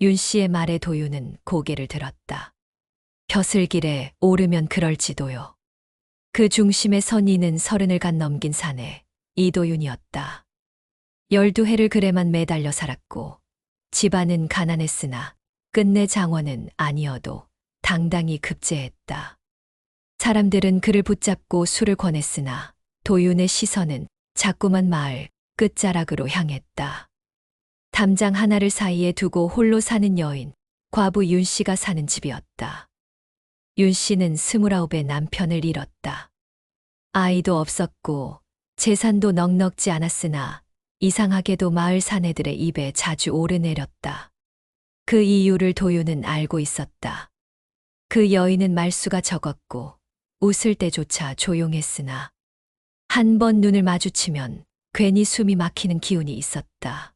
윤 씨의 말에 도윤은 고개를 들었다. 벼슬길에 오르면 그럴지도요. 그 중심에 선 이는 30을 간 넘긴 사내 이도윤이었다. 12해를 글에만 매달려 살았고 집안은 가난했으나 끝내 장원은 아니어도 당당히 급제했다. 사람들은 그를 붙잡고 술을 권했으나 도윤의 시선은 자꾸만 마을 끝자락으로 향했다. 담장 하나를 사이에 두고 홀로 사는 여인, 과부 윤 씨가 사는 집이었다. 윤 씨는 29의 남편을 잃었다. 아이도 없었고 재산도 넉넉지 않았으나 이상하게도 마을 사내들의 입에 자주 오르내렸다. 그 이유를 도윤은 알고 있었다. 그 여인은 말수가 적었고 웃을 때조차 조용했으나 한 번 눈을 마주치면 괜히 숨이 막히는 기운이 있었다.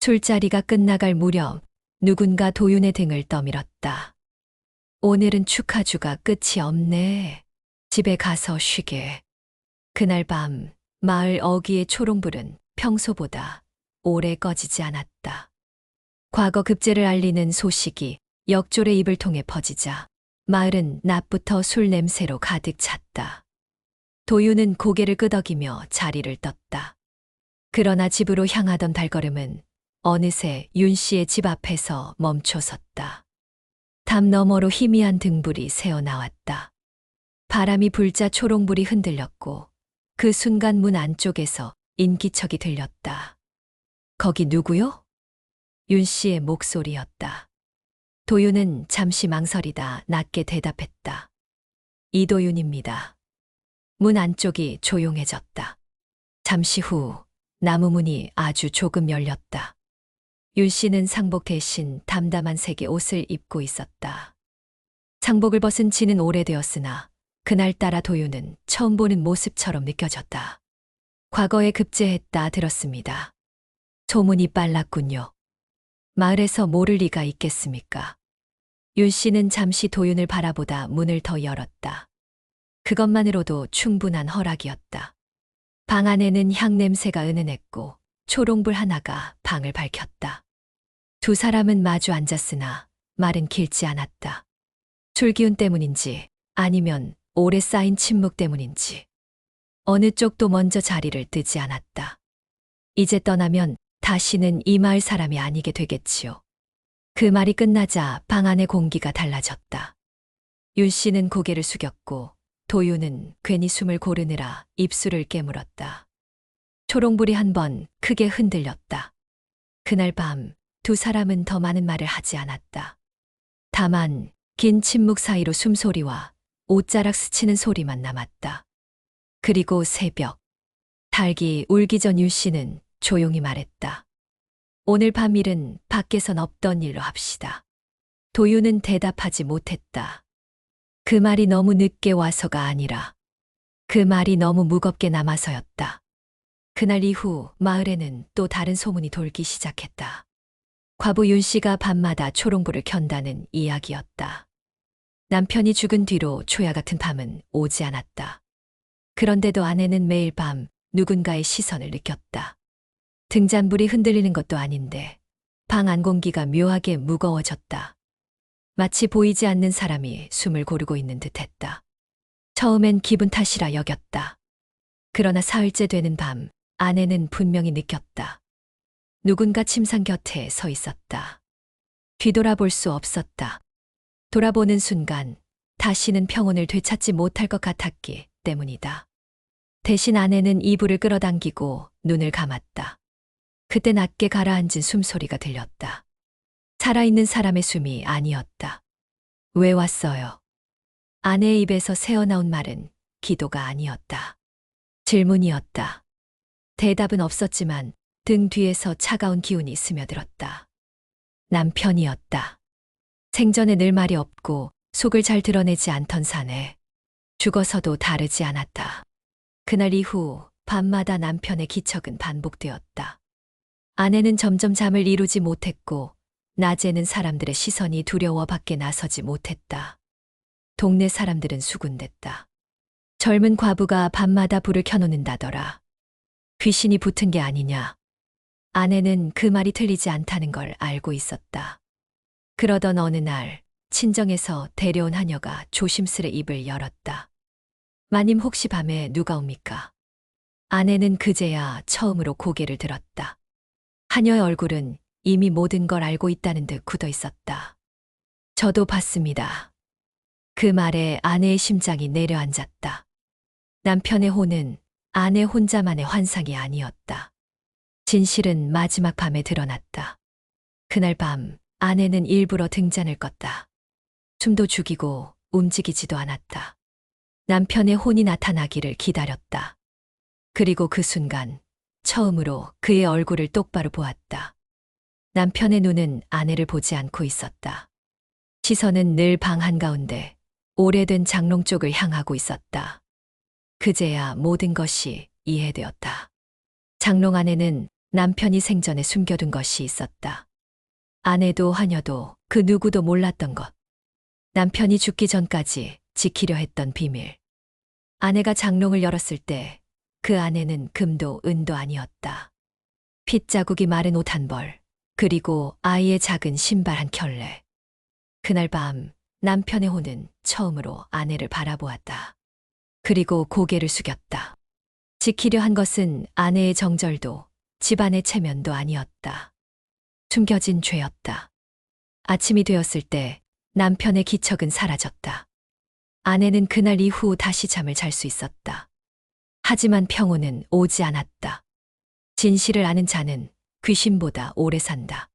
술자리가 끝나갈 무렵 누군가 도윤의 등을 떠밀었다. 오늘은 축하주가 끝이 없네. 집에 가서 쉬게. 그날 밤 마을 어귀의 초롱불은 평소보다 오래 꺼지지 않았다. 과거 급제를 알리는 소식이 역졸의 입을 통해 퍼지자 마을은 낮부터 술 냄새로 가득 찼다. 도윤은 고개를 끄덕이며 자리를 떴다. 그러나 집으로 향하던 발걸음은 어느새 윤 씨의 집 앞에서 멈춰섰다. 담 너머로 희미한 등불이 새어나왔다. 바람이 불자 초롱불이 흔들렸고 그 순간 문 안쪽에서 인기척이 들렸다. 거기 누구요? 윤 씨의 목소리였다. 도윤은 잠시 망설이다 낮게 대답했다. 이도윤입니다. 문 안쪽이 조용해졌다. 잠시 후 나무 문이 아주 조금 열렸다. 윤 씨는 상복 대신 담담한 색의 옷을 입고 있었다. 상복을 벗은 지는 오래되었으나 그날따라 도윤은 처음 보는 모습처럼 느껴졌다. 과거에 급제했다 들었습니다. 소문이 빨랐군요. 마을에서 모를 리가 있겠습니까? 윤 씨는 잠시 도윤을 바라보다 문을 더 열었다. 그것만으로도 충분한 허락이었다. 방 안에는 향 냄새가 은은했고 초롱불 하나가 방을 밝혔다. 두 사람은 마주 앉았으나 말은 길지 않았다. 술기운 때문인지 아니면 오래 쌓인 침묵 때문인지 어느 쪽도 먼저 자리를 뜨지 않았다. 이제 떠나면 다시는 이 마을 사람이 아니게 되겠지요. 그 말이 끝나자 방 안의 공기가 달라졌다. 윤 씨는 고개를 숙였고 도윤은 괜히 숨을 고르느라 입술을 깨물었다. 초롱불이 한 번 크게 흔들렸다. 그날 밤 두 사람은 더 많은 말을 하지 않았다. 다만 긴 침묵 사이로 숨소리와 옷자락 스치는 소리만 남았다. 그리고 새벽, 닭이 울기 전 윤 씨는 조용히 말했다. 오늘 밤 일은 밖에선 없던 일로 합시다. 도윤은 대답하지 못했다. 그 말이 너무 늦게 와서가 아니라 그 말이 너무 무겁게 남아서였다. 그날 이후 마을에는 또 다른 소문이 돌기 시작했다. 과부 윤 씨가 밤마다 초롱불을 켠다는 이야기였다. 남편이 죽은 뒤로 초야 같은 밤은 오지 않았다. 그런데도 아내는 매일 밤 누군가의 시선을 느꼈다. 등잔불이 흔들리는 것도 아닌데 방 안 공기가 묘하게 무거워졌다. 마치 보이지 않는 사람이 숨을 고르고 있는 듯했다. 처음엔 기분 탓이라 여겼다. 그러나 사흘째 되는 밤 아내는 분명히 느꼈다. 누군가 침상 곁에 서 있었다. 뒤돌아볼 수 없었다. 돌아보는 순간 다시는 평온을 되찾지 못할 것 같았기 때문이다. 대신 아내는 이불을 끌어당기고 눈을 감았다. 그때 낮게 가라앉은 숨소리가 들렸다. 살아있는 사람의 숨이 아니었다. 왜 왔어요? 아내의 입에서 새어나온 말은 기도가 아니었다. 질문이었다. 대답은 없었지만 등 뒤에서 차가운 기운이 스며들었다. 남편이었다. 생전에 늘 말이 없고 속을 잘 드러내지 않던 사내. 죽어서도 다르지 않았다. 그날 이후 밤마다 남편의 기척은 반복되었다. 아내는 점점 잠을 이루지 못했고 낮에는 사람들의 시선이 두려워 밖에 나서지 못했다. 동네 사람들은 수군댔다. 젊은 과부가 밤마다 불을 켜놓는다더라. 귀신이 붙은 게 아니냐. 아내는 그 말이 틀리지 않다는 걸 알고 있었다. 그러던 어느 날 친정에서 데려온 하녀가 조심스레 입을 열었다. 마님 혹시 밤에 누가 옵니까? 아내는 그제야 처음으로 고개를 들었다. 하녀의 얼굴은 이미 모든 걸 알고 있다는 듯 굳어 있었다. 저도 봤습니다. 그 말에 아내의 심장이 내려앉았다. 남편의 혼은 아내 혼자만의 환상이 아니었다. 진실은 마지막 밤에 드러났다. 그날 밤 아내는 일부러 등잔을 껐다. 숨도 죽이고 움직이지도 않았다. 남편의 혼이 나타나기를 기다렸다. 그리고 그 순간 처음으로 그의 얼굴을 똑바로 보았다. 남편의 눈은 아내를 보지 않고 있었다. 시선은 늘 방 한가운데 오래된 장롱 쪽을 향하고 있었다. 그제야 모든 것이 이해되었다. 장롱 안에는 남편이 생전에 숨겨둔 것이 있었다. 아내도 하녀도 그 누구도 몰랐던 것. 남편이 죽기 전까지 지키려 했던 비밀. 아내가 장롱을 열었을 때 그 안에는 금도 은도 아니었다. 핏자국이 마른 옷 한 벌, 그리고 아이의 작은 신발 한 켤레. 그날 밤 남편의 혼은 처음으로 아내를 바라보았다. 그리고 고개를 숙였다. 지키려 한 것은 아내의 정절도 집안의 체면도 아니었다. 숨겨진 죄였다. 아침이 되었을 때 남편의 기척은 사라졌다. 아내는 그날 이후 다시 잠을 잘 수 있었다. 하지만 평온은 오지 않았다. 진실을 아는 자는 귀신보다 오래 산다.